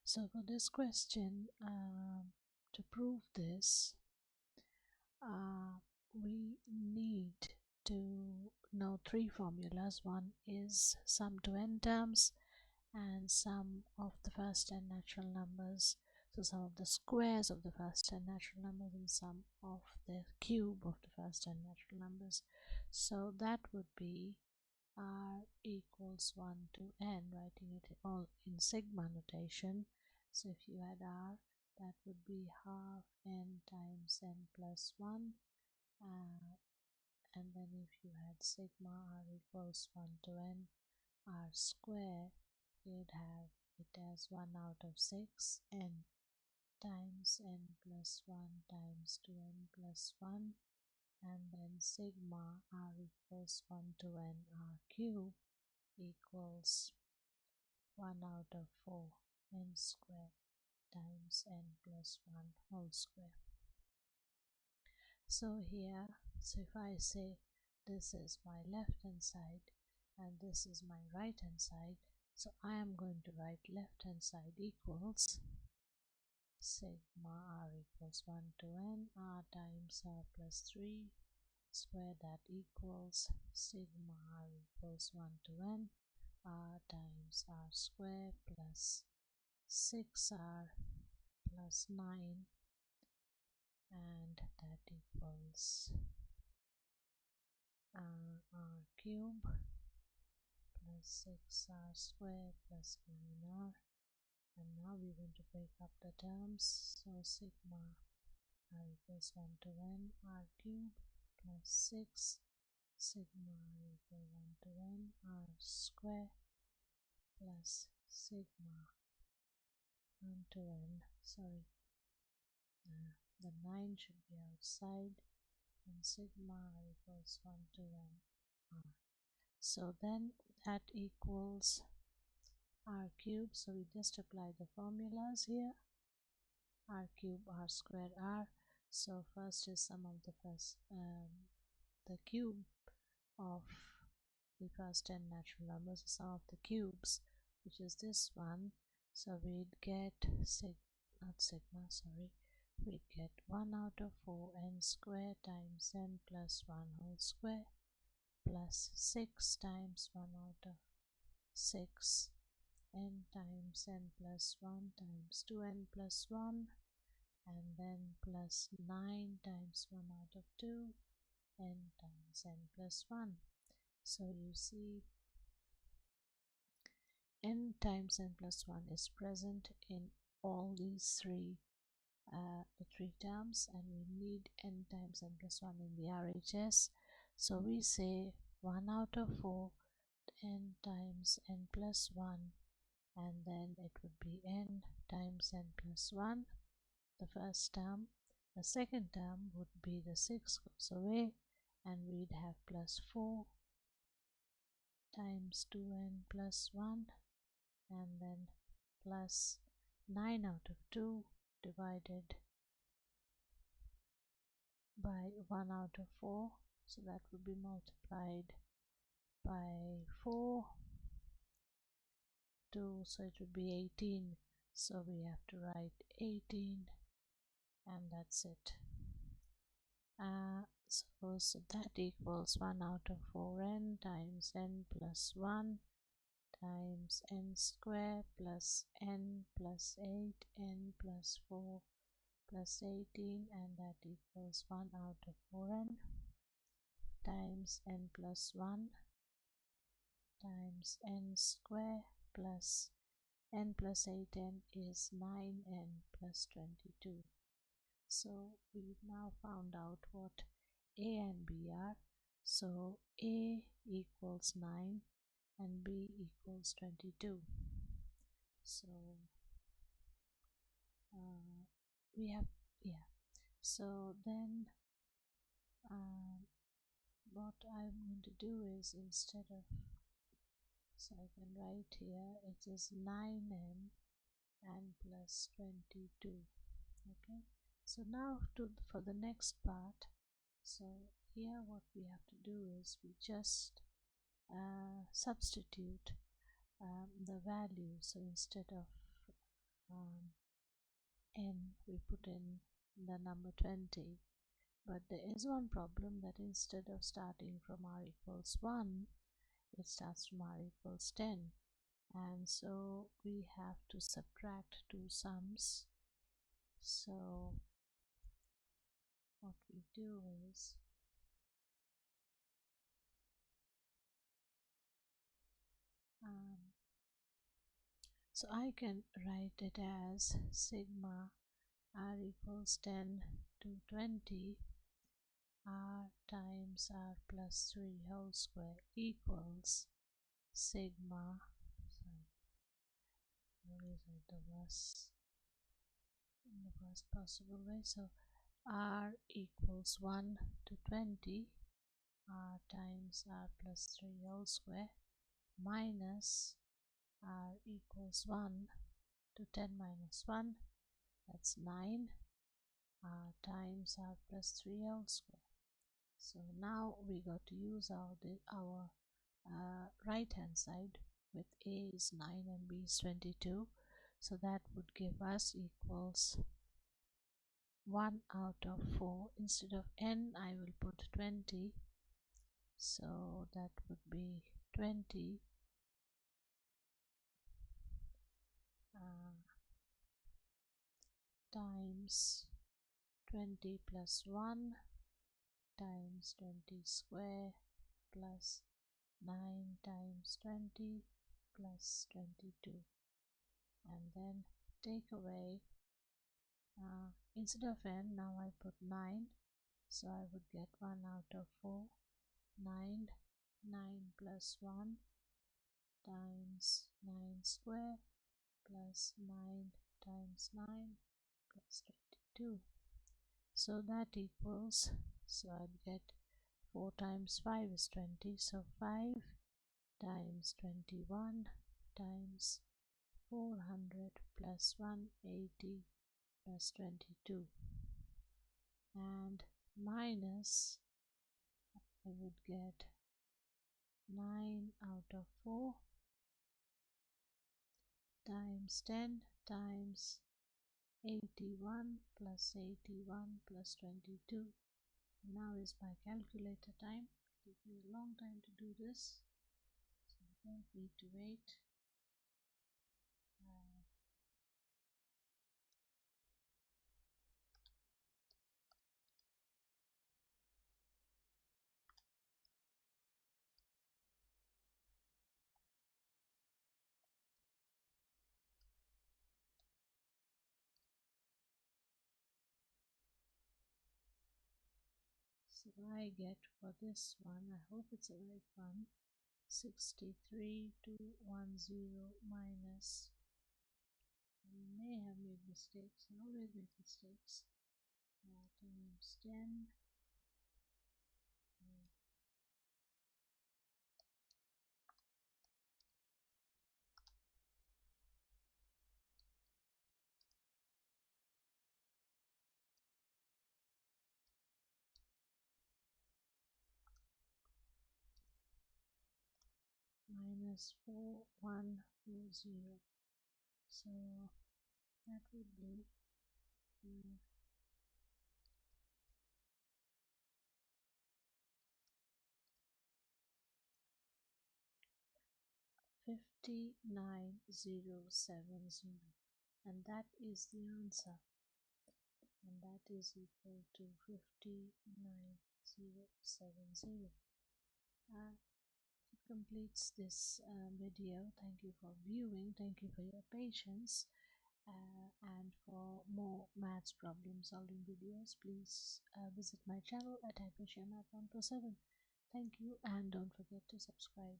So for this question, to prove this, we need to know three formulas. One is sum to n terms and sum of the first 10 natural numbers. So sum of the squares of the first 10 natural numbers and sum of the cube of the first 10 natural numbers. So that would be r equals 1 to n, writing it all in sigma notation. So if you add r, that would be half n times n plus 1, and then if you add sigma r equals 1 to n r square, you'd have it as 1 out of 6 n times n plus 1 times 2n plus 1, and then sigma r equals 1 to n r cube equals 1 out of 4 n square times n plus 1 whole square. So here, so if I say this is my left hand side and this is my right hand side, so I am going to write left hand side equals sigma r equals 1 to n r times r plus 3 square, that equals sigma r equals 1 to n r times r square plus 6r plus 9, and that equals r cube plus 6r square plus 9r. And now we're going to break up the terms. So sigma r equals 1 to n r cube plus 6 sigma r equals 1 to n r square plus sigma 1 to n, sorry, the 9 should be outside, and sigma r equals 1 to n r. So then that equals r cube, so we just apply the formulas here, r cube r squared r. So first is sum of the cube of the first 10 natural numbers, sum of the cubes, which is this one. So we'd get we'd get 1 out of 4 n square times n plus 1 whole square plus 6 times 1 out of 6 n times n plus 1 times 2n plus 1, and then plus 9 times 1 out of 2 n times n plus 1. So you see n times n plus 1 is present in all these the three terms, and we need n times n plus 1 in the RHS. So we say 1 out of 4 n times n plus 1, and then it would be n times n plus 1, the first term. The second term would be the 6 goes away, and we'd have plus 4 times 2n plus 1, and then plus 9 out of 2 divided by 1 out of 4, so that would be multiplied by 4, 2, so it would be 18. So we have to write 18, and that's it. So that equals 1 out of 4n times n plus 1 times n square plus n plus 8 n plus 4 plus 18, and that equals 1 out of 4n times n plus 1 times n square plus n plus 8n is 9n plus 22. So we've now found out what a and b are. So a equals 9 and b equals 22. So we have, so then what I'm going to do is, instead of, so I can write here, it is 9n and plus 22. Okay, so now for the next part. So here what we have to do is we just substitute the value. So instead of um, n, we put in the number 20. But there is one problem, that instead of starting from r equals 1, it starts from r equals 10. And so we have to subtract two sums. So what we do is, so I can write it as sigma r equals 10 to 20 r times r plus 3 whole square equals sigma, sorry, always write the worst in the worst possible way. So r equals 1 to 20 r times r plus 3 whole square minus r equals 1 to 10 minus 1, that's 9 r times r plus 3 whole square. So now we got to use our right hand side, with a is 9 and b is 22. So that would give us equals 1 out of 4. Instead of n, I will put 20. So that would be 20 times 20 plus 1 times 20 square plus 9 times 20 plus 22, and then take away, instead of n, now I put 9, so I would get 1 out of 4. 9 plus 1 times 9 square plus 9 times 9 plus 22. So that equals, so I'd get 4 times 5 is 20, so 5 times 21 times 400 plus 180 plus 22, and minus, I would get 9 out of 4 times 10 times 81 plus 81 plus 22. Now is my calculator time. It took me a long time to do this, so you don't need to wait. So I get for this one, I hope it's the right one, 63,210 minus, I may have made mistakes, I always make mistakes, times 10 minus 4140. So that would be 59070, and that is the answer, and that is equal to 59070. It completes this video. Thank you for viewing, thank you for your patience, and for more maths problem solving videos, please visit my channel at Hypershare Math 147. Thank you, and don't forget to subscribe.